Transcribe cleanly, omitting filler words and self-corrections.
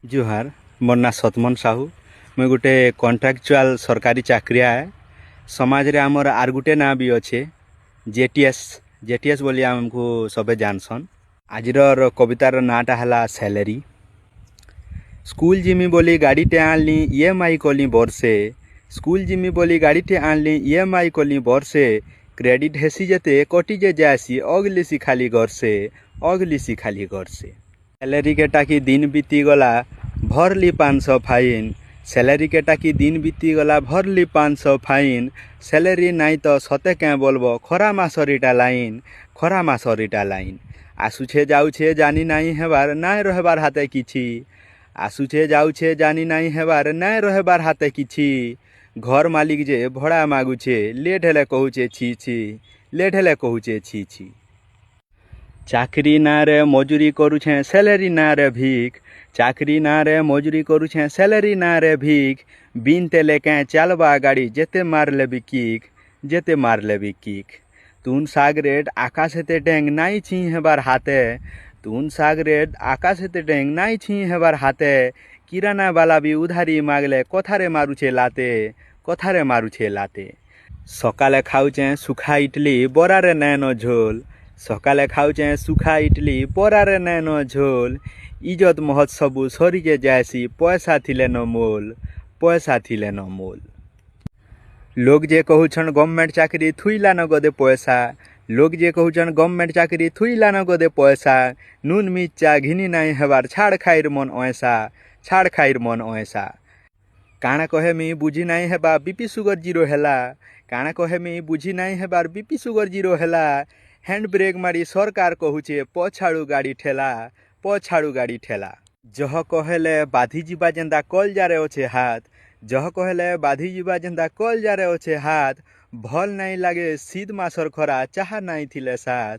जुहार मोर ना सतमन साहू मुई गोटे कॉन्ट्रैक्चुअल सरकारी चाकरिया है समाज रे आमर आर गोटे ना भी अच्छे जेटीएस जेटीएस बोली आमको सबे जानसन। आजिर कवितार नाटा है सैलरी। स्कूल जिमी बोली गाड़ी टे आनली ईएमआई कली बर्षे स्कूल जिमी बोली गाड़ी टे आनली ईएमआई कली बर्षे क्रेडिट हेसी जेते कटी जे जासी अगलिसी खाली गरसे अगलिसी खाली गरसे। सैलरी के टाकी दिन बीती गला भरली 500 फाइन सैलरी के टाकी दिन बीती गला भरली 500 फाइन सैलरी नाई तो सते क्या बोलबो खरा मासरीटा लाइन आसुछे जाउछे जानी नाई हेबार नाई रहबार हाथे किछि आसुछे जाउछे जानी नाई हेबार नाई रहबार हाथे किछि। घर मालिक जे भड़ा मागुछे लेट हेले कहूचे छी छी लेट हेले कहूचे छी छी। चाकरी ना रे मजूरी करुछे सैलरी ना रे भीख चाकरी ना रे मजूरी करुछे सैलरी ना रे भीख बिन तेले के चलबा गाड़ी जेते मार लेबी किक तुन सागरेट आकाश हेते डेंग नाई छी हेबार हाथे तुन सागरेट आकाश हेते डेंग नाई छी हेबार हाथे किराना वाला भी उधारी मागले कथारे मारुछे लाते सकाले खाउचे सुखा इडली बरारे नैनो झोल सकाले खाउचे सुखा इडली बरारे नैनो झोल इज्जत महत सबू सरीके जायसी पैसा थिले न मोल। लोग जे कहूछन गवर्नमेंट चाकरी थुइला न गदे पैसा लोग जे कहूछन गवर्नमेंट चाकरी थुइला न गदे पैसा नून मिर्चा घिनी नाई हेबार छाड़ खाइर मन ऐसा काना कहे मी बुझी नाई हेबा बीपी सुगर जीरो हेला काना कहे मी बुझी नाई हेबार बीपी सुगर जीरो हेला हैंड ब्रेक मारी सरकार कहूचे पछाड़ू गाड़ी ठेला जह कहेले बाधी जीवा जेंदा कल जारे अच्छे हाथ जह कहेले बाधी जीवा जेंदा कल जारे अच्छे हाथ भल नाई लागे सीध मासर खरा चाहा नाई थिले साथ।